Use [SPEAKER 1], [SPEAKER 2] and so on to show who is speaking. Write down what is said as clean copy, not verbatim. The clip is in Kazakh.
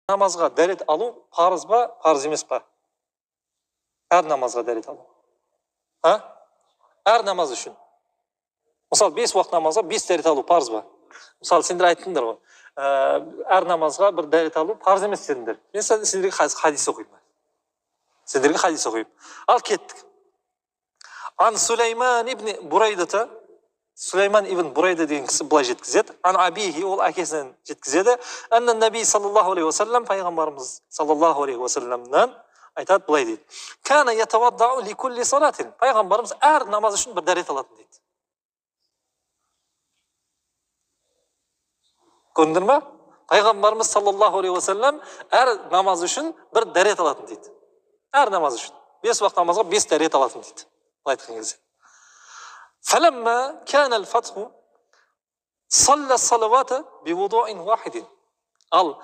[SPEAKER 1] намазға дәрет алу парыз ба, парыз емес па? Әр намазға дәрет алу. Әр намаз үшін. Мысалы, 5 уақыт намазға 5 дәрет алу парыз ба? Мысалы, сендер айттыңдар ғой. Әр намазға бір дәрет алу парыз емес дедіңдер. Мен сендерге хадис оқимын. Сендерге хадис оқимын. Ал кеттік. Ан Сулейман ибн Бурайдата, Сулейман ибн Бурайда деген кісі былай жеткізеді. Ан Абихи, ол әкесінен жеткізеді. Аннан Наби саллаллаху алейхи вассалам, пайғамбарымыз саллаллаху алейхи вассаламнан айтады былай дейді. Кана ятаваддау ли кулли салатин. Пайғамбарымыз әр намаз үшін бір дәрет алатын дейді. Көрдіңдер ме? Пайғамбарымыз саллаллаху алейхи вассалам әр намаз үшін бір дәрет алатын дейді. Әр намаз үшін. 5 уақыт намазға 5 дәрет алатын дейді. Айтқан кезде. فلما كان الفتح صلى الصلوات بوضوء واحد. Ал